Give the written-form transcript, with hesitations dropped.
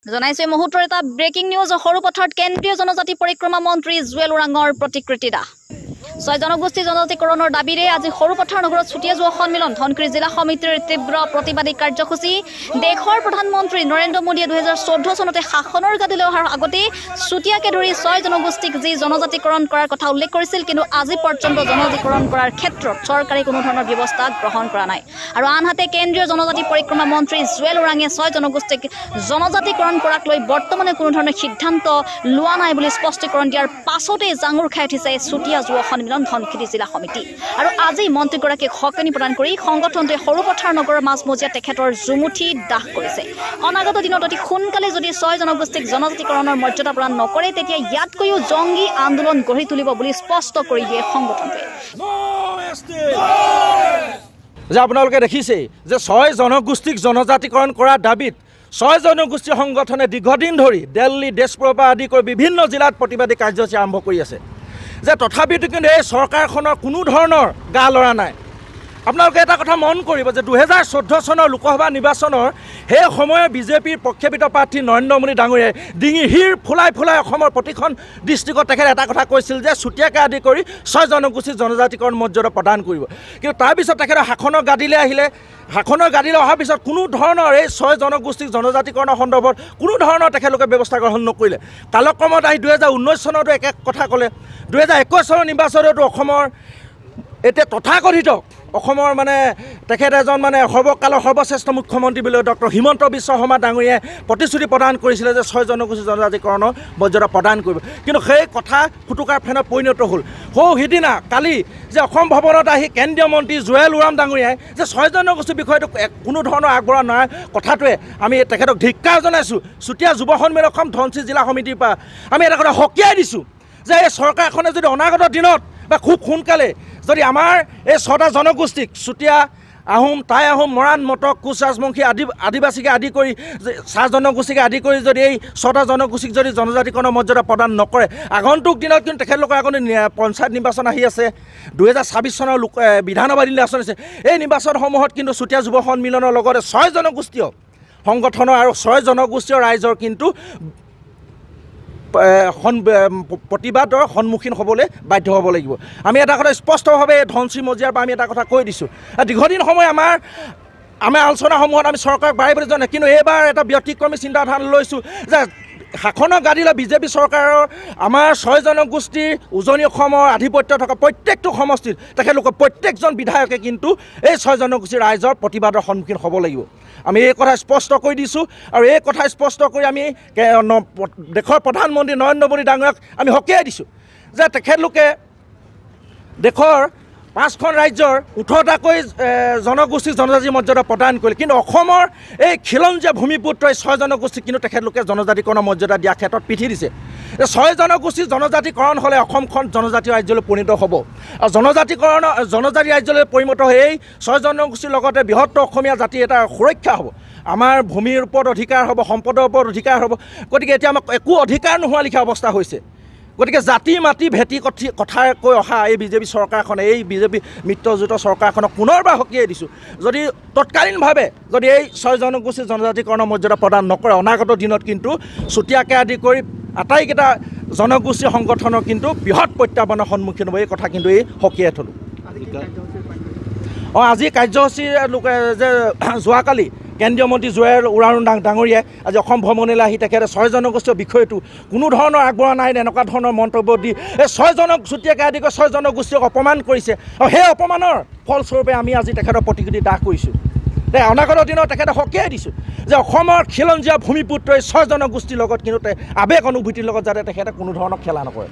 জনাইছে মুহূৰ্তৰ এটা ব্ৰেকিং নিউজ সৰুপথাৰত কেন্দ্ৰীয় জনজাতি পৰিক্ৰমা মন্ত্ৰী জুৱেল ওৰাঙৰ প্ৰতিকৃতি দাহ 6 জনগোষ্ঠী জনজাতিকৰণৰ দাবীৰে আজি সৰুপথাৰ নগৰত ছুটিয়া যোৱা সন্মিলন ধনকিৰি জিলা সমিতিৰ তীব্ৰ প্ৰতিবাদী কাৰ্যসূচী দেশৰ প্ৰধানমন্ত্ৰী নৰেন্দ্ৰ মোদীয়ে 2014 চনতে শাসনৰ গাদীলৈ অহাৰ আগতে ছুটিয়াকে ধৰি 6 জনগোষ্ঠীক যি জনজাতিকৰণ কৰাৰ কথা উল্লেখ কৰিছিল কিন্তু আজি পৰ্যন্ত জনজাতিকৰণ কৰাৰ ক্ষেত্ৰত চৰকাৰে কোনো ধৰণৰ ব্যৱস্থা গ্ৰহণ কৰা নাই আৰু আনহাতে কেন্দ্ৰীয় জনজাতি পৰিক্ৰমা মন্ত্ৰী জুৱেল ওৰাঙে 6 জনগোষ্ঠীক জনজাতিকৰণ কৰাক লৈ বৰ্তমানে কোনো ধৰণৰ সিদ্ধান্ত লোৱা নাই বুলি স্পষ্টীকৰণ দিয়াৰ পাছতে জাঙুৰ খাই উঠিছে ছুটিয়া যোৱা সন্মিলন ধনকিৰি জিলা সমিতি আৰু আজি মন্ত্ৰীগৰাকীক হকনি প্ৰদান কৰি সংগঠনটোৱে সৰুপথাৰ নগৰৰ মাজমজিয়া তেখেতৰ জুমুঠি দাহ কৰিছে অনাগত দিনত অতি সোনকালে যদি 6 জনগোষ্ঠীক জনজাতিকৰণৰ মৰ্যাদা প্ৰদান নকৰে তেতিয়া ইয়াতকৈও জংগী আন্দোলন গঢ়ি তুলিব বুলি স্পষ্ট কৰি দিয়ে সংগঠনটোৱে যে আপোনালোকে দেখিছে যে 6 জনগোষ্ঠীক জনজাতিকৰণ কৰাৰ দাবীত 6 জনগোষ্ঠী সংগঠনে দীৰ্ঘদিন ধৰি দিল্লী দেশপুৰৰ পৰা আদি কৰি বিভিন্ন জিলাত প্ৰতিবাদী কাৰ্যসূচী আৰম্ভ কৰি আছে যে তথাপিতো কিন্তু এই চৰকাৰখনৰ কোনো ধৰণৰ গা লৰা নাই আপোনালোকে এটা কথা মন কৰিব যে 2014 চনৰ লোকসভা নিৰ্বাচনৰ সেই সময়ৰ বিজেপিৰ পক্ষপাতিত প্ৰাৰ্থী নৰেন্দ্ৰ মোদী ডাঙৰীয়াই ডিঙি হিৰ ফুলাই ফুলাই অসমৰ প্ৰতিখন ডিষ্ট্ৰিক্টত তেখেতে এটা কথা কৈছিল যে ছুটিয়াকে আদি কৰি 6 জনগোষ্ঠী জনজাতিকৰণ মৰ্যাদা প্ৰদান কৰিব কিন্তু তাৰপিছত তেখেতে শাসনৰ গাদীলৈ আহিলে শাসনৰ গাদীলৈ অহাৰ পিছত কোনো ধৰণৰ এই 6 জনগোষ্ঠীক জনজাতিকৰণৰ সন্দৰ্ভত কোনো ধৰণৰ তেখেতলোকে ব্যৱস্থা গ্ৰহণ নকৰিলে কালক্ৰমত আহি 2019 চনতো এক কথা ক'লে 2021 চনৰ নিৰ্বাচনতো অসমৰ এতিয়া তথাকথিত অসমৰ মানে তেখেত এজন মানে সৰ্বকালৰ সৰ্বশ্ৰেষ্ঠ মুখ্যমন্ত্ৰী বুলি ডক্টৰ হিমন্ত বিশ্ব শৰ্মা ডাঙৰীয়াই প্ৰতিশ্ৰুতি প্ৰদান কৰিছিলে যে 6 জনগোষ্ঠী জনজাতিকৰণৰ মৰ্যাদা প্ৰদান কৰিব কিন্তু সেই কথা ফুটুকাৰ ফেনত পৰিণত হ'ল সিদিনা কালি যে অসম ভৱনত আহি কেন্দ্ৰীয় মন্ত্ৰী জুৱেল ওৰাম ডাঙৰীয়াই যে 6 জনগোষ্ঠীৰ বিষয়টো কোনো ধৰণৰ আগবঢ়া নাই কথাটোৱে আমি তেখেতক ধিক্কাৰ জনাইছোঁ ছুটিয়া যুৱ সন্মিলন ধনচিৰি জিলা সমিতিৰ পৰা আমি এটা কথা সকীয়াই দিছোঁ যে এই চৰকাৰখনে যদি অনাগত দিনত বা খুব সোনকালে যদি আমাৰ এই 6টা জনগোষ্ঠীক ছুটিয়া আহোম টাই আহোম মৰাণ মটক কোচ ৰাজবংশী আদিবাসীকে আদি কৰি 6 জনগোষ্ঠীকে আদি কৰি যদি এই 6টা জনগোষ্ঠীক যদি জনজাতিকৰণৰ মৰ্যাদা প্ৰদান নকৰে আগন্তুক দিনত কিন্তু তেখেতলোকৰ আগতে পঞ্চায়ত নিৰ্বাচন আহি আছে 2026 চনৰ বিধানসভা নিৰ্বাচন আছে এই নিৰ্বাচনসমূহত কিন্তু ছুটিয়া যুৱ সন্মিলনৰ লগতে 6 জনগোষ্ঠীয় সংগঠনৰ আৰু 6 জনগোষ্ঠীয় ৰাইজৰ কিন্তু প্ৰতিবাদৰ সন্মুখীন হ'বলৈ বাধ্য হ'ব লাগিব আমি এটা কথা স্পষ্টভাৱে ধনচিৰি মজিয়াৰ পৰা আমি এটা কথা কৈ দিছোঁ দীৰ্ঘদিন সময় আমাৰ আলোচনাসমূহত আমি চৰকাৰক বাৰে বাৰে জনাই কিন্তু এইবাৰ এটা ব্যতিক্ৰমী চিন্তাধাৰা লৈছোঁ যে শাসনৰ গাদীলৈ বিজেপি চৰকাৰৰ আমাৰ 6 জনগোষ্ঠীৰ উজনি অসমৰ আধিপত্য থকা প্ৰত্যেকটো সমষ্টিত তেখেতলোকৰ প্ৰত্যেকজন বিধায়কে কিন্তু এই 6 জনগোষ্ঠীৰ ৰাইজৰ প্ৰতিবাদৰ সন্মুখীন হ'ব লাগিব আমি এই কথা স্পষ্ট কৰি দিছোঁ আৰু এই কথা স্পষ্ট কৰি আমি দেশৰ প্ৰধানমন্ত্ৰী নৰেন্দ্ৰ মোদী ডাঙৰীয়াক আমি সকীয়াই দিছোঁ যে তেখেতলোকে দেশৰ 5খন ৰাজ্যৰ 18টাকৈ জনগোষ্ঠী জনজাতি মৰ্যাদা প্ৰদান কৰিলে কিন্তু অসমৰ এই খিলঞ্জীয়া ভূমিপুত্ৰই 6 জনগোষ্ঠীক কিন্তু তেখেতলোকে জনজাতিকৰণৰ মৰ্যাদা দিয়াৰ ক্ষেত্ৰত পিঠি দিছে 6 জনগোষ্ঠী জনজাতিকৰণ হ'লে অসমখন জনজাতি ৰাজ্যলৈ পৰিণত হ'ব আৰু জনজাতি ৰাজ্যলৈ পৰিণত হৈ এই 6 জনগোষ্ঠীৰ লগতে বৃহত্তৰ অসমীয়া জাতিৰ এটা সুৰক্ষা হ'ব আমাৰ ভূমিৰ ওপৰত অধিকাৰ হ'ব সম্পদৰ ওপৰত অধিকাৰ হ'ব গতিকে এতিয়া আমাক একো অধিকাৰ নোহোৱা লিখা অৱস্থা হৈছে গতিকে জাতি মাটি ভেটি কথা কৈ অহা এই বিজেপি চৰকাৰখনে এই বিজেপি মিত্ৰজোঁটৰ চৰকাৰখনক পুনৰবাৰ সকীয়াই দিছোঁ যদি তৎকালীনভাৱে যদি এই 6 জনগোষ্ঠী জনজাতিকৰণৰ মৰ্যাদা প্ৰদান নকৰে অনাগত দিনত কিন্তু ছুটিয়াকে আদি কৰি আটাইকেইটা জনগোষ্ঠী সংগঠনৰ কিন্তু বৃহৎ প্ৰত্যাহ্বানৰ সন্মুখীন হ'ব এই কথা কিন্তু এই সকীয়াই থলোঁ আজি কাৰ্যসূচীৰ লোকে যে যোৱাকালি কেন্দ্ৰীয় মন্ত্ৰী জুৱেল ওৰাম ডাঙৰীয়াই আজি অসম ভ্ৰমণলৈ আহি তেখেতে 6 জনগোষ্ঠীয় বিষয়টো কোনো ধৰণৰ আগবঢ়া নাই এনেকুৱা ধৰণৰ মন্তব্য দি এই 6 ছুটিয়াকে আদি কৰি 6 জনগোষ্ঠীক অপমান কৰিছে আৰু সেই অপমানৰ ফলস্বৰূপে আমি আজি তেখেতৰ প্ৰতিকৃতি দাহ কৰিছোঁ অনাগত দিনত তেখেতে সকীয়াই দিছোঁ যে অসমৰ খিলঞ্জীয়া ভূমিপুত্ৰই 6 জনগোষ্ঠীৰ লগত কিন্তু আৱেগ অনুভূতিৰ লগত যাতে তেখেতে কোনো ধৰণৰ খেলা নকৰে